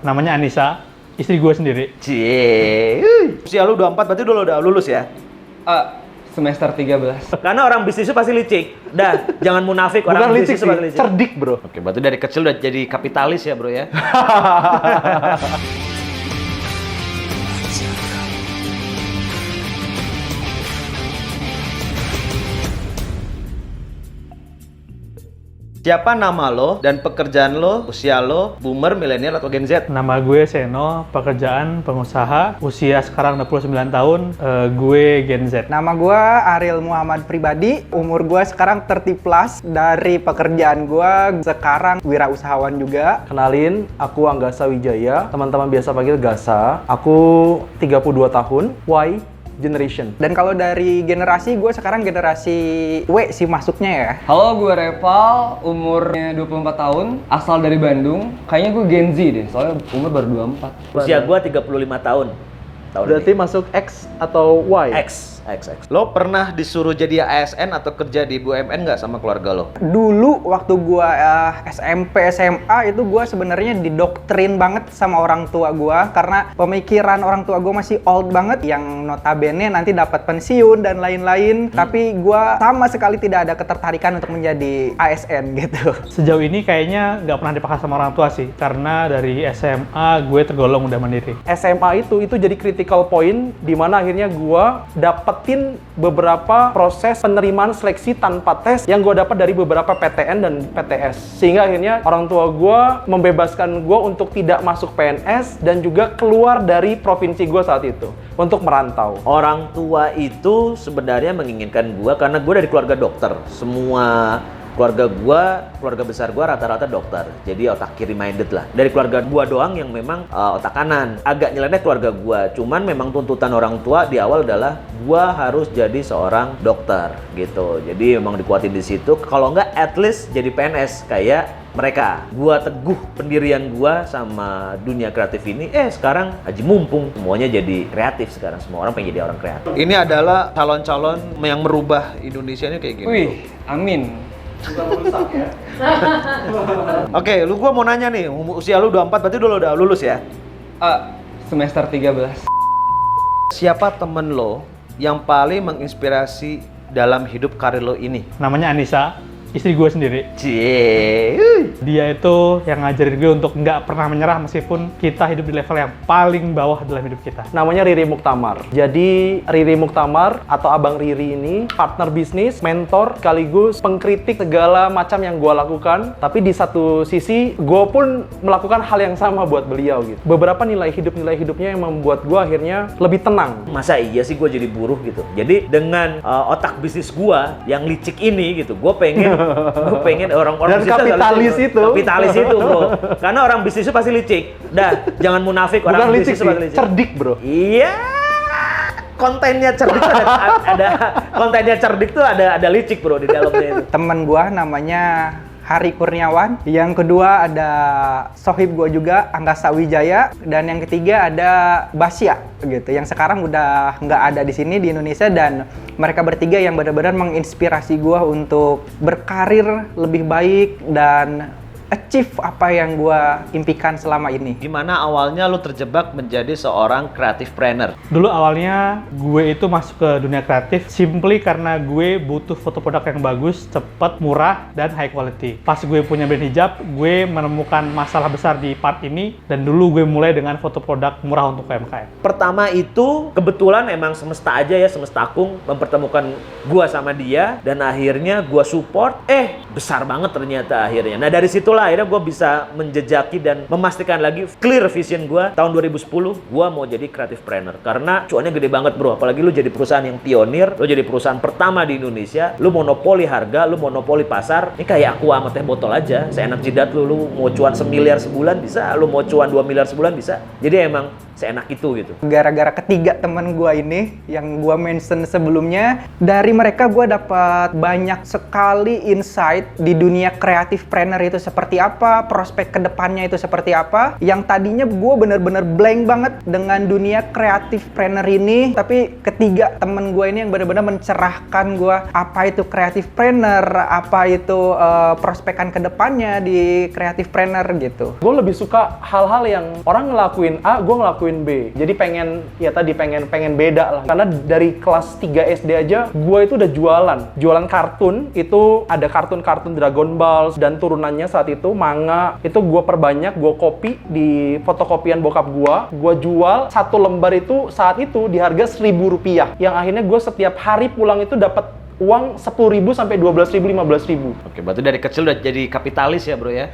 Namanya Anissa, istri gue sendiri. Cie. Usia lu 24 berarti udah lulus ya? Semester 13. Karena orang bisnis itu pasti licik. Dah, jangan munafik, orang Bukan bisnis licik itu pasti sih, licik. cerdik bro. Oke, berarti dari kecil udah jadi kapitalis ya bro ya? Siapa nama lo dan pekerjaan lo, usia lo, boomer, milenial atau Gen Z? Nama gue Seno, pekerjaan pengusaha, usia sekarang 29 tahun, gue Gen Z. Nama gue Ariel Muhammad pribadi, umur gue sekarang 30 plus, dari pekerjaan gue sekarang wirausahawan juga. Kenalin, aku Anggasa Wijaya, teman-teman biasa panggil Gasa. Aku 32 tahun, Y generation. Dan kalau dari generasi, gue sekarang generasi W sih masuknya ya. Halo, gue Reval, umurnya 24 tahun, asal dari Bandung. Kayaknya gue Gen Z deh, soalnya umur baru 24. Usia gua 35 tahun. Berarti masuk X atau Y? X. Lo pernah disuruh jadi ASN atau kerja di BUMN nggak sama keluarga lo? Dulu waktu gue SMP, SMA itu gue sebenarnya didoktrin banget sama orang tua gue. Karena pemikiran orang tua gue masih old banget, yang notabene nanti dapat pensiun dan lain-lain. Tapi gue sama sekali tidak ada ketertarikan untuk menjadi ASN gitu. Sejauh ini kayaknya nggak pernah dipaksa sama orang tua sih, karena dari SMA gue tergolong udah mandiri. SMA itu jadi critical point di mana akhirnya gua dapetin beberapa proses penerimaan seleksi tanpa tes yang gua dapat dari beberapa PTN dan PTS, sehingga akhirnya orang tua gua membebaskan gua untuk tidak masuk PNS dan juga keluar dari provinsi gua saat itu untuk merantau. Orang tua itu sebenarnya menginginkan gua karena gua dari keluarga dokter. Semua keluarga besar gua rata-rata dokter. Jadi otak kiri minded lah. Dari keluarga gua doang yang memang otak kanan. Agak nyeleneh keluarga gua. Cuman memang tuntutan orang tua di awal adalah gua harus jadi seorang dokter gitu. Jadi memang dikuatin di situ. Kalau nggak at least jadi PNS kayak mereka. Gua teguh pendirian gua sama dunia kreatif ini. Sekarang haji mumpung. Semuanya jadi kreatif sekarang. Semua orang pengen jadi orang kreatif. Ini adalah calon-calon yang merubah Indonesia ini kayak gini. Wih, amin. Oke, gua mau nanya nih, usia lu 24 berarti udah lulus ya? Semester 13. Siapa temen lo yang paling menginspirasi dalam hidup karir lo ini? Namanya Anissa, istri gue sendiri. Cie. Dia itu yang ngajarin gue untuk nggak pernah menyerah meskipun kita hidup di level yang paling bawah dalam hidup kita. Namanya Riri Muktamar. Jadi Riri Muktamar atau Abang Riri ini partner bisnis, mentor, sekaligus pengkritik segala macam yang gue lakukan. Tapi di satu sisi, gue pun melakukan hal yang sama buat beliau gitu. Beberapa nilai hidupnya yang membuat gue akhirnya lebih tenang. Masa iya sih gue jadi buruh gitu? Jadi dengan otak bisnis gue yang licik ini gitu, gue pengen orang-orang Dan bisnis kapitalis itu. Kapitalis itu bro. Karena orang bisnis itu pasti licik. Dah, jangan munafik, Bukan orang licik bisnis itu pasti sih, licik. cerdik bro. Iya. Kontennya cerdik tuh ada kontennya cerdik tuh ada licik bro di dalamnya itu. Temen gue namanya Hari Kurniawan. Yang kedua ada sohib gue juga, Anggasa Wijaya. Dan yang ketiga ada Basya gitu, yang sekarang udah nggak ada di sini di Indonesia. Dan mereka bertiga yang benar-benar menginspirasi gue untuk berkarir lebih baik dan achieve apa yang gue impikan selama ini. Gimana awalnya lu terjebak menjadi seorang creative planner? Dulu awalnya gue itu masuk ke dunia kreatif simply karena gue butuh foto produk yang bagus, cepat, murah, dan high quality. Pas gue punya brand hijab, gue menemukan masalah besar di part ini, dan dulu gue mulai dengan foto produk murah untuk UMKM. Pertama itu kebetulan emang semesta aja ya, semesta akung mempertemukan gua sama dia, dan akhirnya gua support, besar banget ternyata akhirnya. Nah dari situlah akhirnya gue bisa menjejaki dan memastikan lagi clear vision gue. Tahun 2010 gue mau jadi creative planner karena cuannya gede banget bro. Apalagi lu jadi perusahaan yang pionir, lu jadi perusahaan pertama di Indonesia, lu monopoli harga, lu monopoli pasar. Ini kayak aku sama teh botol aja, seenak jidat lu mau cuan 1 miliar sebulan bisa, lu mau cuan 2 miliar sebulan bisa. Jadi emang seenak itu gitu? Gara-gara ketiga teman gua ini yang gua mention sebelumnya, dari mereka gua dapat banyak sekali insight di dunia kreatif planner itu seperti apa, prospek kedepannya itu seperti apa. Yang tadinya gua bener-bener blank banget dengan dunia kreatif planner ini, tapi ketiga temen gua ini yang bener-bener mencerahkan gua apa itu kreatif planner, apa itu prospekan kedepannya di kreatif planner gitu. Gue lebih suka hal-hal yang orang ngelakuin A, gue ngelakuin B. Jadi pengen beda lah. Karena dari kelas 3 SD aja, gue itu udah jualan kartun. Itu ada kartun-kartun Dragon Ball dan turunannya saat itu manga. Itu gue perbanyak, gue copy di fotokopian bokap gue. Gue jual satu lembar itu saat itu di harga Rp1.000. Yang akhirnya gue setiap hari pulang itu dapat uang 10.000 sampai 12.000, 15.000. Oke, berarti dari kecil udah jadi kapitalis ya bro ya?